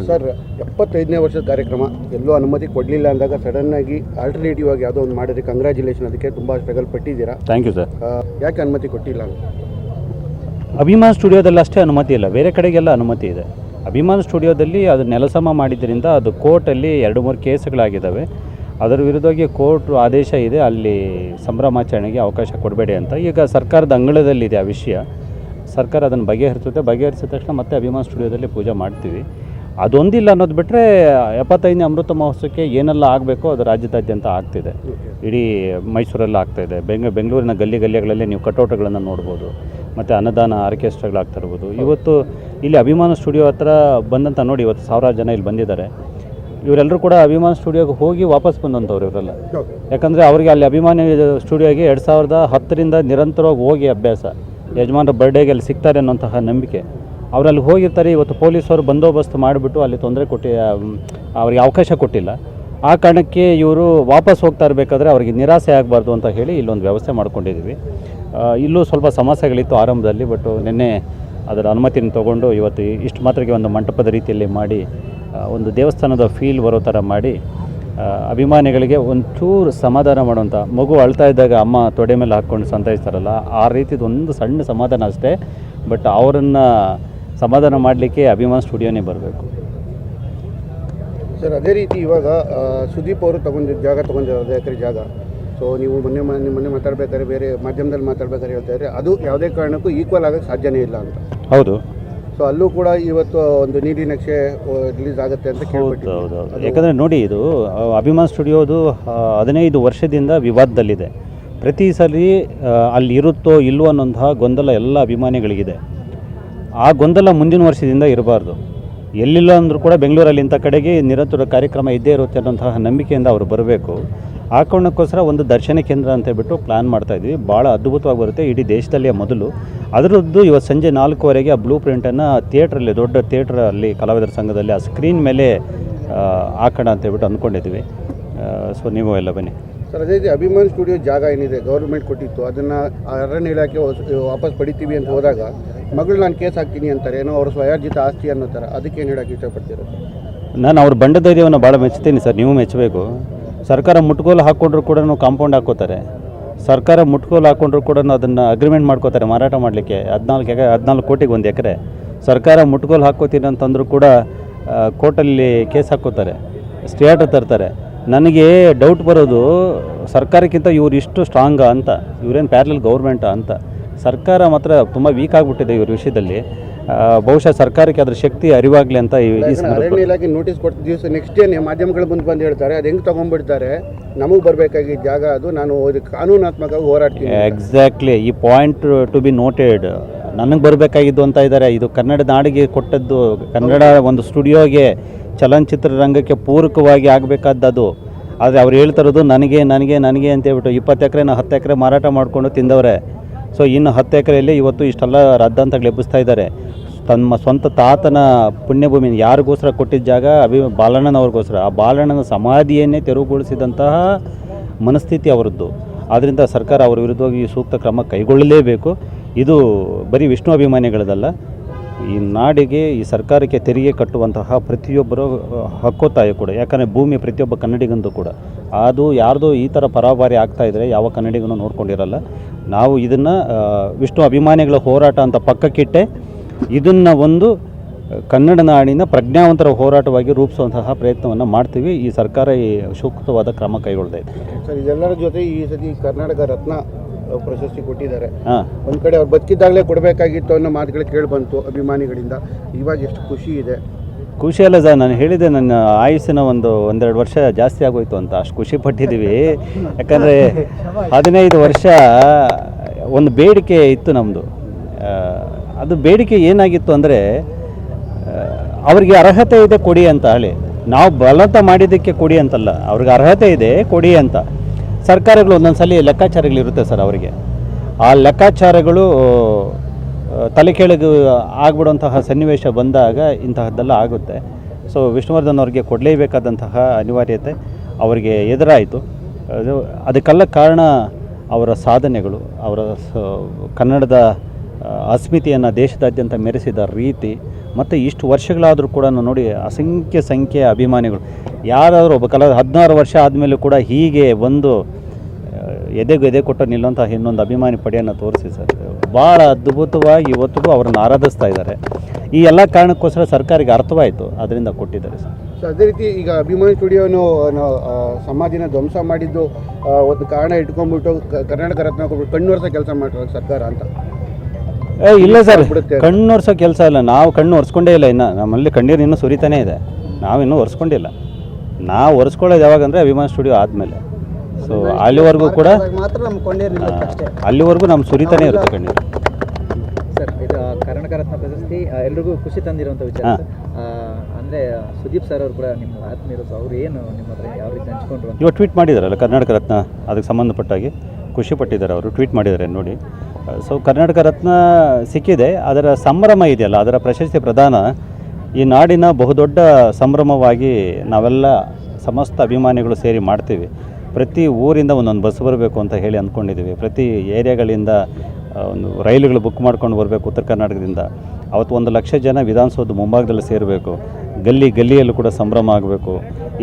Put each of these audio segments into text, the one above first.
Sir 75ನೇ ವರ್ಷದ ಕಾರ್ಯಕ್ರಮ ಎಲ್ಲೂ ಅನುಮತಿ ಕೊಡಲಿಲ್ಲ ಅಂದಾಗ ಸಡನ್ನಾಗಿ ಆಲ್ಟರ್ನೇಟಿವ್ ಆಗಿ ಯಾವುದೋ ಒಂದು ಮಾಡಿದ್ರೆ ಕಂಗ್ರ್ಯಾಚುಲೇಷನ್, ಅದಕ್ಕೆ ತುಂಬ ಸ್ಟ್ರಗಲ್ ಪಟ್ಟಿದ್ದೀರಾ. Thank you sir. ಯಾಕೆ ಅನುಮತಿ ಕೊಟ್ಟಿಲ್ಲ ಅಂತ? ಅಭಿಮಾನ್ ಸ್ಟುಡಿಯೋದಲ್ಲಿ ಅಷ್ಟೇ ಅನುಮತಿ ಇಲ್ಲ, ಬೇರೆ ಕಡೆಗೆಲ್ಲ ಅನುಮತಿ ಇದೆ. ಅಭಿಮಾನ್ ಸ್ಟುಡಿಯೋದಲ್ಲಿ ಅದು ನೆಲಸಮ ಮಾಡಿದ್ದರಿಂದ ಅದು ಕೋರ್ಟಲ್ಲಿ 2-3 ಕೇಸುಗಳಾಗಿದ್ದಾವೆ. ಅದರ ವಿರುದ್ಧವಾಗಿ ಕೋರ್ಟ್ ಆದೇಶ ಇದೆ, ಅಲ್ಲಿ ಸಂಭ್ರಮಾಚರಣೆಗೆ ಅವಕಾಶ ಕೊಡಬೇಡಿ ಅಂತ. ಈಗ ಸರ್ಕಾರದ ಅಂಗಳದಲ್ಲಿದೆ ಆ ವಿಷಯ, ಸರ್ಕಾರ ಅದನ್ನು ಬಗೆಹರಿಸಿದ ತಕ್ಷಣ ಮತ್ತೆ ಅಭಿಮಾನ್ ಸ್ಟುಡಿಯೋದಲ್ಲಿ ಪೂಜೆ ಮಾಡ್ತೀವಿ. ಅದೊಂದಿಲ್ಲ ಅನ್ನೋದು ಬಿಟ್ಟರೆ 75ನೇ ಅಮೃತ ಮಹೋತ್ಸವಕ್ಕೆ ಏನೆಲ್ಲ ಆಗಬೇಕೋ ಅದು ರಾಜ್ಯದಾದ್ಯಂತ ಆಗ್ತಿದೆ. ಇಡೀ ಮೈಸೂರಲ್ಲಿ ಆಗ್ತಾಯಿದೆ, ಬೆಂಗಳೂರಿನ ಗಲ್ಲಿಗಳಲ್ಲೇ ನೀವು ಕಟೌಟ್ಗಳನ್ನು ನೋಡ್ಬೋದು, ಮತ್ತು ಅನ್ನದಾನ ಆರ್ಕೆಸ್ಟ್ರಾಗಳಾಗ್ತಿರ್ಬೋದು. ಇವತ್ತು ಇಲ್ಲಿ ಅಭಿಮಾನ ಸ್ಟುಡಿಯೋ ಹತ್ರ ಬಂದಂಥ ನೋಡಿ, ಇವತ್ತು 1000 ಜನ ಇಲ್ಲಿ ಬಂದಿದ್ದಾರೆ. ಇವರೆಲ್ಲರೂ ಕೂಡ ಅಭಿಮಾನ ಸ್ಟುಡಿಯೋಗೆ ಹೋಗಿ ವಾಪಸ್ ಬಂದಂಥವ್ರು ಇವರೆಲ್ಲ. ಯಾಕಂದರೆ ಅವರಿಗೆ ಅಲ್ಲಿ ಅಭಿಮಾನಿ ಸ್ಟುಡಿಯೋಗೆ 2010ರಿಂದ ನಿರಂತರವಾಗಿ ಹೋಗಿ ಅಭ್ಯಾಸ, ಯಜಮಾನರ ಬರ್ಡೇಗೆ ಅಲ್ಲಿ ಸಿಗ್ತಾರೆ ಅನ್ನೋಂತಹ ನಂಬಿಕೆ. ಅವರಲ್ಲಿ ಹೋಗಿರ್ತಾರೆ. ಇವತ್ತು ಪೊಲೀಸರು ಬಂದೋಬಸ್ತ್ ಮಾಡಿಬಿಟ್ಟು ಅಲ್ಲಿ ತೊಂದರೆ ಅವರಿಗೆ ಅವಕಾಶ ಕೊಟ್ಟಿಲ್ಲ. ಆ ಕಾರಣಕ್ಕೆ ಇವರು ವಾಪಸ್ ಹೋಗ್ತಾ ಇರಬೇಕಾದ್ರೆ ಅವರಿಗೆ ನಿರಾಸೆ ಆಗಬಾರ್ದು ಅಂತ ಹೇಳಿ ಇಲ್ಲೊಂದು ವ್ಯವಸ್ಥೆ ಮಾಡ್ಕೊಂಡಿದ್ದೀವಿ. ಇಲ್ಲೂ ಸ್ವಲ್ಪ ಸಮಸ್ಯೆಗಳಿತ್ತು ಆರಂಭದಲ್ಲಿ, ಬಟ್ ನಿನ್ನೆ ಅದರ ಅನುಮತಿಯನ್ನು ತೊಗೊಂಡು ಇವತ್ತು ಇಷ್ಟು ಮಾತ್ರಕ್ಕೆ ಒಂದು ಮಂಟಪದ ರೀತಿಯಲ್ಲಿ ಮಾಡಿ ಒಂದು ದೇವಸ್ಥಾನದ ಫೀಲ್ ಬರೋ ಥರ ಮಾಡಿ ಅಭಿಮಾನಿಗಳಿಗೆ ಒಂಚೂರು ಸಮಾಧಾನ ಮಾಡುವಂಥ, ಮಗು ಅಳ್ತಾ ಇದ್ದಾಗ ಅಮ್ಮ ತೊಡೆ ಮೇಲೆ ಹಾಕ್ಕೊಂಡು ಸಂತೈಸ್ತಾರಲ್ಲ, ಆ ರೀತಿದು ಒಂದು ಸಣ್ಣ ಸಮಾಧಾನ ಅಷ್ಟೇ. ಬಟ್ ಅವರನ್ನು ಸಮಾಧಾನ ಮಾಡಲಿಕ್ಕೆ ಅಭಿಮಾನ್ ಸ್ಟುಡಿಯೋನೇ ಬರಬೇಕು ಸರ್. ಅದೇ ರೀತಿ ಇವಾಗ ಸುದೀಪ್ ಅವರು ತೊಗೊಂಡಿರೋ 10 ಎಕರೆ ಜಾಗ. ಸೊ ನೀವು ಮೊನ್ನೆ ಮಾತಾಡ್ಬೇಕಾದ್ರೆ ಬೇರೆ ಮಾಧ್ಯಮದಲ್ಲಿ ಮಾತಾಡ್ಬೇಕಾದ್ರೆ ಹೇಳ್ತಾ ಇದ್ರೆ ಅದು ಯಾವುದೇ ಕಾರಣಕ್ಕೂ ಈಕ್ವಲ್ ಆಗೋಕ್ಕೆ ಸಾಧ್ಯನೇ ಇಲ್ಲ ಅಂತ. ಹೌದು. ಸೊ ಅಲ್ಲೂ ಕೂಡ ಇವತ್ತು ಒಂದು ನೀಲಿ ನಕ್ಷೆ ರಿಲೀಸ್ ಆಗುತ್ತೆ ಅಂತ ಕೇಳ್ಬಿಟ್ಟು. ಹೌದು. ಯಾಕಂದರೆ ನೋಡಿ, ಇದು ಅಭಿಮಾನ್ ಸ್ಟುಡಿಯೋದು 15 ವರ್ಷದಿಂದ ವಿವಾದದಲ್ಲಿದೆ. ಪ್ರತಿ ಸಲ ಅಲ್ಲಿ ಇರುತ್ತೋ ಇಲ್ಲವೋ ಅನ್ನೋಂತಹ ಗೊಂದಲ ಎಲ್ಲ ಅಭಿಮಾನಿಗಳಿಗಿದೆ. ಆ ಗೊಂದಲ ಮುಂದಿನ ವರ್ಷದಿಂದ ಇರಬಾರ್ದು. ಎಲ್ಲಿಲ್ಲ ಅಂದರೂ ಕೂಡ ಬೆಂಗಳೂರಲ್ಲಿ ಇಂಥ ಕಡೆಗೆ ನಿರಂತರ ಕಾರ್ಯಕ್ರಮ ಇದ್ದೇ ಇರುತ್ತೆ ಅನ್ನೋಂತಹ ನಂಬಿಕೆಯಿಂದ ಅವರು ಬರಬೇಕು. ಆ ಕಾರಣಕ್ಕೋಸ್ಕರ ಒಂದು ದರ್ಶನ ಕೇಂದ್ರ ಅಂತ ಹೇಳ್ಬಿಟ್ಟು ಪ್ಲ್ಯಾನ್ ಮಾಡ್ತಾಯಿದ್ವಿ. ಭಾಳ ಅದ್ಭುತವಾಗಿ ಬರುತ್ತೆ, ಇಡೀ ದೇಶದಲ್ಲೇ ಮೊದಲು. ಅದರದ್ದು ಇವತ್ತು ಸಂಜೆ 4:15ಗೆ ಆ ಬ್ಲೂ ಪ್ರಿಂಟನ್ನು ಥಿಯೇಟ್ರಲ್ಲಿ, ದೊಡ್ಡ ಥಿಯೇಟ್ರಲ್ಲಿ ಕಲಾವಿದರ ಸಂಘದಲ್ಲಿ ಆ ಸ್ಕ್ರೀನ್ ಮೇಲೆ ಹಾಕೋಣ ಅಂತ ಹೇಳ್ಬಿಟ್ಟು ಅಂದ್ಕೊಂಡಿದ್ವಿ. ಸೊ ನೀವು ಎಲ್ಲ ಬನ್ನಿ ಸರ್. ಅದೇ ರೀತಿ ಅಭಿಮಾನ್ ಸ್ಟುಡಿಯೋ ಜಾಗ ಏನಿದೆ ಗೌರ್ಮೆಂಟ್ ಕೊಟ್ಟಿತ್ತು, ಅದನ್ನು ಅರಣ್ಯ ಇಲಾಖೆ ವಾಪಸ್ ಪಡಿತೀವಿ ಅಂತ ಹೋದಾಗ ಮಗಳು ನಾನು ಕೇಸ್ ಹಾಕ್ತೀನಿ ಅಂತಾರೆ, ಏನೋ ಅವ್ರ ಸ್ವಯಾರ್ಜಿತ ಆಸ್ತಿ ಅನ್ನೋ ಥರ. ಅದಕ್ಕೆ ಏನು ಹೇಳೋಕ್ಕೆ ಇಷ್ಟಪಡ್ತೀರ ಸರ್? ನಾನು ಅವ್ರ ಬಂಡ ಧೈರ್ಯವನ್ನು ಭಾಳ ಮೆಚ್ತೀನಿ ಸರ್, ನೀವು ಮೆಚ್ಚಬೇಕು. ಸರ್ಕಾರ ಮುಟ್ಗೋಲು ಹಾಕ್ಕೊಂಡ್ರು ಕೂಡ ಕಾಂಪೌಂಡ್ ಹಾಕ್ಕೋತಾರೆ. ಸರ್ಕಾರ ಮುಟ್ಗೋಲು ಹಾಕ್ಕೊಂಡ್ರು ಕೂಡ ಅದನ್ನು ಅಗ್ರಿಮೆಂಟ್ ಮಾಡ್ಕೋತಾರೆ ಮಾರಾಟ ಮಾಡಲಿಕ್ಕೆ. 14 ಕೋಟಿಗೆ 1 ಎಕರೆ. ಸರ್ಕಾರ ಮುಟ್ಗೋಲು ಹಾಕ್ಕೋತೀನಿ ಅಂತಂದರೂ ಕೂಡ ಕೋರ್ಟಲ್ಲಿ ಕೇಸ್ ಹಾಕ್ಕೋತಾರೆ, ಸ್ಟೇ ಆರ್ಡರ್ ತರ್ತಾರೆ. ನನಗೆ ಡೌಟ್ ಬರೋದು, ಸರ್ಕಾರಕ್ಕಿಂತ ಇವರು ಇಷ್ಟು ಸ್ಟ್ರಾಂಗಾ ಅಂತ, ಇವರೇನು ಪ್ಯಾರಲಲ್ ಗೌರ್ಮೆಂಟಾ ಅಂತ. ಸರ್ಕಾರ ಮಾತ್ರ ತುಂಬ ವೀಕ್ ಆಗಿಬಿಟ್ಟಿದೆ ಇವ್ರ ವಿಷಯದಲ್ಲಿ. ಬಹುಶಃ ಸರ್ಕಾರಕ್ಕೆ ಅದರ ಶಕ್ತಿ ಅರಿವಾಗಲಿ ಅಂತ ಅರಣ್ಯ ಇಲಾಖೆ ನೋಟಿಸ್ ಕೊಟ್ಟ ದಿವಸ ನೆಕ್ಸ್ಟ್ ಡೇ ಮಾಧ್ಯಮಗಳು ಬಂದು ಹೇಳ್ತಾರೆ, ಅದು ಹೆಂಗೆ ತೊಗೊಂಡ್ಬಿಡ್ತಾರೆ, ನಮಗೆ ಬರಬೇಕಾಗಿದ್ದ ಜಾಗ ಅದು, ನಾನು ಕಾನೂನಾತ್ಮಕವಾಗಿ ಹೋರಾಡ್ತೀನಿ. ಎಕ್ಸಾಕ್ಟ್ಲಿ, ಈ ಪಾಯಿಂಟ್ ಟು ಬಿ ನೋಟೆಡ್. ನನಗೆ ಬರಬೇಕಾಗಿದ್ದು ಅಂತ ಇದ್ದಾರೆ. ಇದು ಕನ್ನಡ ನಾಡಿಗೆ ಕೊಟ್ಟದ್ದು, ಕನ್ನಡ ಒಂದು ಸ್ಟುಡಿಯೋಗೆ, ಚಲನಚಿತ್ರರಂಗಕ್ಕೆ ಪೂರಕವಾಗಿ ಆಗಬೇಕಾದದ್ದು. ಆದರೆ ಅವ್ರು ಹೇಳ್ತಿರೋದು ನನಗೆ ಅಂತ ಹೇಳ್ಬಿಟ್ಟು 20 ಎಕರೆನ 10 ಎಕರೆ ಮಾರಾಟ ಮಾಡಿಕೊಂಡು ತಿಂದವ್ರೆ. ಸೊ ಇನ್ನು 10 ಎಕರೆಯಲ್ಲಿ ಇವತ್ತು ಇಷ್ಟೆಲ್ಲ ರದ್ದಾಂತಗಳು ಎಬ್ಬಿಸ್ತಾ ಇದ್ದಾರೆ. ತಮ್ಮ ಸ್ವಂತ ತಾತನ ಪುಣ್ಯಭೂಮಿ ಯಾರಿಗೋಸ್ಕರ ಕೊಟ್ಟಿದ್ದ ಜಾಗ ಬಾಲಣ್ಣನವ್ರಿಗೋಸ್ಕರ. ಆ ಬಾಲಣ್ಣನ ಸಮಾಧಿಯನ್ನೇ ತೆರವುಗೊಳಿಸಿದಂತಹ ಮನಸ್ಥಿತಿ ಅವರದ್ದು. ಆದ್ದರಿಂದ ಸರ್ಕಾರ ಅವರ ವಿರುದ್ಧವಾಗಿ ಸೂಕ್ತ ಕ್ರಮ ಕೈಗೊಳ್ಳಲೇಬೇಕು. ಇದು ಬರೀ ವಿಷ್ಣು ಅಭಿಮಾನಿಗಳದಲ್ಲ, ಈ ನಾಡಿಗೆ, ಈ ಸರ್ಕಾರಕ್ಕೆ ತೆರಿಗೆ ಕಟ್ಟುವಂತಹ ಪ್ರತಿಯೊಬ್ಬರು ಹಕ್ಕೊತ್ತಾಯ ಕೂಡ. ಯಾಕಂದರೆ ಭೂಮಿ ಪ್ರತಿಯೊಬ್ಬ ಕನ್ನಡಿಗಂದು ಕೂಡ. ಅದು ಯಾರ್ದು ಈ ಥರ ಪರಾಭಾರಿ ಆಗ್ತಾಯಿದ್ರೆ ಯಾವ ಕನ್ನಡಿಗನೂ ನೋಡ್ಕೊಂಡಿರಲ್ಲ. ನಾವು ಇದನ್ನು ವಿಷ್ಣು ಅಭಿಮಾನಿಗಳ ಹೋರಾಟ ಅಂತ ಪಕ್ಕಕ್ಕಿಟ್ಟೆ ಇದನ್ನು ಒಂದು ಕನ್ನಡ ನಾಡಿನ ಪ್ರಜ್ಞಾವಂತರ ಹೋರಾಟವಾಗಿ ರೂಪಿಸುವಂತಹ ಪ್ರಯತ್ನವನ್ನು ಮಾಡ್ತೀವಿ. ಈ ಸರ್ಕಾರ ಈ ಸೂಕ್ತವಾದ ಕ್ರಮ ಕೈಗೊಳ್ತಾ ಇದೆ ಸರ್. ಇದೆಲ್ಲರ ಜೊತೆ ಈ ಸತಿ ಕರ್ನಾಟಕ ರತ್ನ ಪ್ರಶಸ್ತಿ ಕೊಟ್ಟಿದ್ದಾರೆ. ಒಂದು ಕಡೆ ಅವ್ರು ಬದುಕಿದ್ದಾಗಲೇ ಕೊಡಬೇಕಾಗಿತ್ತು ಅನ್ನೋ ಮಾತುಗಳು ಕೇಳಿ ಬಂತು ಅಭಿಮಾನಿಗಳಿಂದ. ಇವಾಗ ಎಷ್ಟು ಖುಷಿ ಇದೆ. ಖುಷಿ ಅಲ್ಲ ಸರ್, ನಾನು ಹೇಳಿದೆ ನನ್ನ ಆಯುಸ್ಸಿನ 1-2 ವರ್ಷ ಜಾಸ್ತಿ ಆಗೋಯ್ತು ಅಂತ. ಅಷ್ಟು ಖುಷಿ ಪಟ್ಟಿದ್ದೀವಿ. ಯಾಕಂದರೆ 15 ವರ್ಷ ಒಂದು ಬೇಡಿಕೆ ಇತ್ತು ನಮ್ಮದು. ಅದು ಬೇಡಿಕೆ ಏನಾಗಿತ್ತು ಅಂದರೆ, ಅವ್ರಿಗೆ ಅರ್ಹತೆ ಇದೆ ಕೊಡಿ ಅಂತ ಹೇಳಿ. ನಾವು ಬಲವಂತ ಮಾಡಿದ್ದಕ್ಕೆ ಕೊಡಿ ಅಂತಲ್ಲ, ಅವ್ರಿಗೆ ಅರ್ಹತೆ ಇದೆ ಕೊಡಿ ಅಂತ. ಸರ್ಕಾರಗಳು ಒಂದೊಂದು ಸಲ ಲೆಕ್ಕಾಚಾರಗಳಿರುತ್ತೆ ಸರ್ ಅವರಿಗೆ. ಆ ಲೆಕ್ಕಾಚಾರಗಳು ತಲೆ ಕೆಳಗೆ ಆಗ್ಬಿಡುವಂತಹ ಸನ್ನಿವೇಶ ಬಂದಾಗ ಇಂತಹದ್ದೆಲ್ಲ ಆಗುತ್ತೆ. ಸೊ ವಿಷ್ಣುವರ್ಧನ್ ಅವ್ರಿಗೆ ಕೊಡಲೇಬೇಕಾದಂತಹ ಅನಿವಾರ್ಯತೆ ಅವರಿಗೆ ಎದುರಾಯಿತು. ಅದಕ್ಕೆಲ್ಲ ಕಾರಣ ಅವರ ಸಾಧನೆಗಳು, ಅವರ ಕನ್ನಡದ ಅಸ್ಮಿತೆಯನ್ನು ದೇಶದಾದ್ಯಂತ ಮೆರೆಸಿದ ರೀತಿ, ಮತ್ತು ಇಷ್ಟು ವರ್ಷಗಳಾದರೂ ಕೂಡ ನೋಡಿ ಅಸಂಖ್ಯ ಸಂಖ್ಯೆಯ ಅಭಿಮಾನಿಗಳು ಯಾರಾದರೂ ಒಬ್ಬ 16 ವರ್ಷ ಆದಮೇಲೂ ಕೂಡ ಹೀಗೆ ಒಂದು ಎದೆ ಕೊಟ್ಟು ನಿಲ್ಲುವಂಥ ಇನ್ನೊಂದು ಅಭಿಮಾನಿ ಪಡೆಯನ್ನು ತೋರಿಸಿ ಸರ್, ಭಾಳ ಅದ್ಭುತವಾಗಿ ಇವತ್ತಿಗೂ ಅವರನ್ನು ಆರಾಧಿಸ್ತಾ ಇದ್ದಾರೆ. ಈ ಎಲ್ಲ ಕಾರಣಕ್ಕೋಸ್ಕರ ಸರ್ಕಾರಕ್ಕೆ ಅರ್ಥವಾಯಿತು, ಅದರಿಂದ ಕೊಟ್ಟಿದ್ದಾರೆ ಸರ್. ಸೊ ಅದೇ ರೀತಿ ಈಗ ಅಭಿಮಾನಿ ಸ್ಟುಡಿಯೋನು ಸಮಾಧಿನ ಧ್ವಂಸ ಮಾಡಿದ್ದು ಒಂದು ಕಾರಣ ಇಟ್ಕೊಂಡ್ಬಿಟ್ಟು ಕರ್ನಾಟಕ ರತ್ನ ಕೊಟ್ಬಿಟ್ಟು ಕಣ್ಣು ಕೆಲಸ ಮಾಡಿರೋ ಸರ್ಕಾರ ಅಂತ. ಇಲ್ಲ ಸರ್, ಕಣ್ಣು ಒರೆಸೋ ಕೆಲಸ ಇಲ್ಲ, ನಾವು ಕಣ್ಣು ಒರೆಸ್ಕೊಂಡೇ ಇಲ್ಲ. ಇನ್ನು ನಮ್ಮಲ್ಲಿ ಕಣ್ಣೀರು ಇನ್ನೂ ಸುರಿತಾನೇ ಇದೆ, ನಾವಿನ್ನೂ ಒರೆಸ್ಕೊಂಡಿಲ್ಲ. ನಾವು ಒರೆಸ್ಕೊಳ್ಳೋದು ಯಾವಾಗಂದರೆ ಅಭಿಮಾನಿ ಸ್ಟುಡಿಯೋ ಆದಮೇಲೆ. ಸೊ ಅಲ್ಲಿವರೆಗೂ ಕೂಡ ಅಲ್ಲಿವರೆಗೂ ನಮ್ಮ ಸುರಿತಾನೇ ಇರುತ್ತೆ ಕಣ್ಣೀರು. ಸರ್, ಇದು ಕರ್ನಾಟಕ ರತ್ನ ಪ್ರಶಸ್ತಿ ಎಲ್ರಿಗೂ ಖುಷಿ ತಂದಿರುವಂಥ ವಿಚಾರ. ಅಂದರೆ ಸುದೀಪ್ ಸರ್ ಅವರು ಕೂಡ ನಿಮ್ಮ ಆತ್ಮೀಯರು, ಅವರು ಏನು ನಿಮ್ಮ ಹತ್ರ ಯಾವ ರೀತಿ ಹಂಚ್ಕೊಂಡ್ರು ಅಂತ ಇವಾಗ ಟ್ವೀಟ್ ಮಾಡಿದಾರಲ್ಲ ಕರ್ನಾಟಕ ರತ್ನ, ಅದಕ್ಕೆ ಸಂಬಂಧಪಟ್ಟಾಗಿ ಖುಷಿ ಪಟ್ಟಿದ್ದಾರೆ ಅವರು, ಟ್ವೀಟ್ ಮಾಡಿದ್ದಾರೆ ನೋಡಿ. ಸೊ ಕರ್ನಾಟಕ ರತ್ನ ಸಿಕ್ಕಿದೆ, ಅದರ ಸಂಭ್ರಮ ಇದೆಯಲ್ಲ, ಅದರ ಪ್ರಶಸ್ತಿ ಪ್ರದಾನ ಈ ನಾಡಿನ ಬಹುದೊಡ್ಡ ಸಂಭ್ರಮವಾಗಿ ನಾವೆಲ್ಲ ಸಮಸ್ತ ಅಭಿಮಾನಿಗಳು ಸೇರಿ ಮಾಡ್ತೀವಿ. ಪ್ರತಿ ಊರಿಂದ ಒಂದೊಂದು ಬಸ್ ಬರಬೇಕು ಅಂತ ಹೇಳಿ ಅಂದ್ಕೊಂಡಿದ್ದೀವಿ. ಪ್ರತಿ ಏರಿಯಾಗಳಿಂದ ಒಂದು ರೈಲುಗಳು ಬುಕ್ ಮಾಡ್ಕೊಂಡು ಬರಬೇಕು ಉತ್ತರ ಕರ್ನಾಟಕದಿಂದ. ಅವತ್ತು 1 ಲಕ್ಷ ಜನ ವಿಧಾನಸೌಧ ಮುಂಭಾಗದಲ್ಲಿ ಸೇರಬೇಕು, ಗಲ್ಲಿಯಲ್ಲೂ ಕೂಡ ಸಂಭ್ರಮ ಆಗಬೇಕು.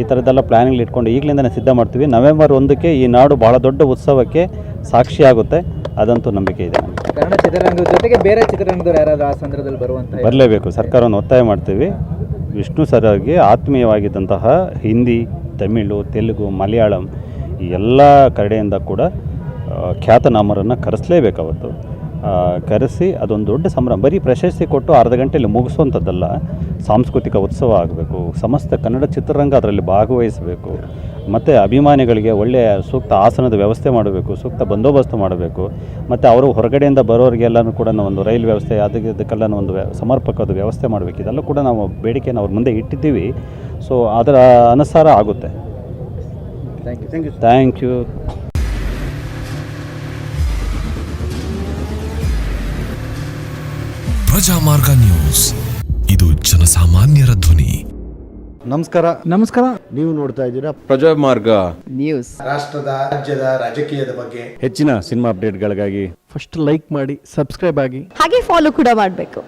ಈ ಥರದ್ದೆಲ್ಲ ಪ್ಲ್ಯಾನಿಂಗ್ ಇಟ್ಕೊಂಡು ಈಗಲಿಂದನೇ ಸಿದ್ಧ ಮಾಡ್ತೀವಿ. ನವೆಂಬರ್ 1ಕ್ಕೆ ಈ ನಾಡು ಭಾಳ ದೊಡ್ಡ ಉತ್ಸವಕ್ಕೆ ಸಾಕ್ಷಿಯಾಗುತ್ತೆ, ಅದಂತೂ ನಂಬಿಕೆ ಇದೆ. ಕನ್ನಡ ಚಿತ್ರರಂಗದ ಜೊತೆಗೆ ಬೇರೆ ಚಿತ್ರರಂಗದವ್ರು ಯಾರಾದರೂ ಆ ಸಂದರ್ಭದಲ್ಲಿ ಬರಲೇಬೇಕು, ಸರ್ಕಾರವನ್ನು ಒತ್ತಾಯ ಮಾಡ್ತೀವಿ. ವಿಷ್ಣು ಸರ್ಗೆ ಆತ್ಮೀಯವಾಗಿದ್ದಂತಹ ಹಿಂದಿ, ತಮಿಳು, ತೆಲುಗು, ಮಲಯಾಳಂ ಈ ಎಲ್ಲ ಕಡೆಯಿಂದ ಕೂಡ ಖ್ಯಾತನಾಮರನ್ನು ಕರೆಸಲೇಬೇಕು. ಅವತ್ತು ಕರೆಸಿ ಅದೊಂದು ದೊಡ್ಡ ಸಂಭ್ರಮ. ಬರೀ ಪ್ರಶಸ್ತಿ ಕೊಟ್ಟು ಅರ್ಧ ಗಂಟೆಯಲ್ಲಿ ಮುಗಿಸುವಂಥದ್ದಲ್ಲ, ಸಾಂಸ್ಕೃತಿಕ ಉತ್ಸವ ಆಗಬೇಕು. ಸಮಸ್ತ ಕನ್ನಡ ಚಿತ್ರರಂಗ ಅದರಲ್ಲಿ ಭಾಗವಹಿಸಬೇಕು. ಮತ್ತು ಅಭಿಮಾನಿಗಳಿಗೆ ಒಳ್ಳೆಯ ಸೂಕ್ತ ಆಸನದ ವ್ಯವಸ್ಥೆ ಮಾಡಬೇಕು, ಸೂಕ್ತ ಬಂದೋಬಸ್ತು ಮಾಡಬೇಕು. ಮತ್ತು ಅವರು ಹೊರಗಡೆಯಿಂದ ಬರೋರಿಗೆಲ್ಲನೂ ಕೂಡ ಒಂದು ರೈಲು ವ್ಯವಸ್ಥೆ ಅದಕ್ಕೆಲ್ಲ ಒಂದು ಸಮರ್ಪಕವಾದ ವ್ಯವಸ್ಥೆ ಮಾಡಬೇಕು. ಇದೆಲ್ಲ ಕೂಡ ನಾವು ಬೇಡಿಕೆಯನ್ನು ಅವ್ರ ಮುಂದೆ ಇಟ್ಟಿದ್ದೀವಿ. ಸೊ ಅದರ ಅನುಸಾರ ಆಗುತ್ತೆ. Thank you. ಪ್ರಜಾಮಾರ್ಗ ನ್ಯೂಸ್, ಇದು ಜನಸಾಮಾನ್ಯರ ಧ್ವನಿ. ನಮಸ್ಕಾರ. ನೀವು ನೋಡ್ತಾ ಇದ್ದೀರಾ ಪ್ರಜಾಮಾರ್ಗ ನ್ಯೂಸ್. ರಾಷ್ಟ್ರದ, ರಾಜ್ಯದ, ರಾಜಕೀಯದ ಬಗ್ಗೆ ಹೆಚ್ಚಿನ ಸಿನಿಮಾ ಅಪ್ಡೇಟ್ಗಳಿಗಾಗಿ ಫಸ್ಟ್ ಲೈಕ್ ಮಾಡಿ, ಸಬ್ಸ್ಕ್ರೈಬ್ ಆಗಿ, ಹಾಗೆ ಫಾಲೋ ಕೂಡ ಮಾಡಬೇಕು.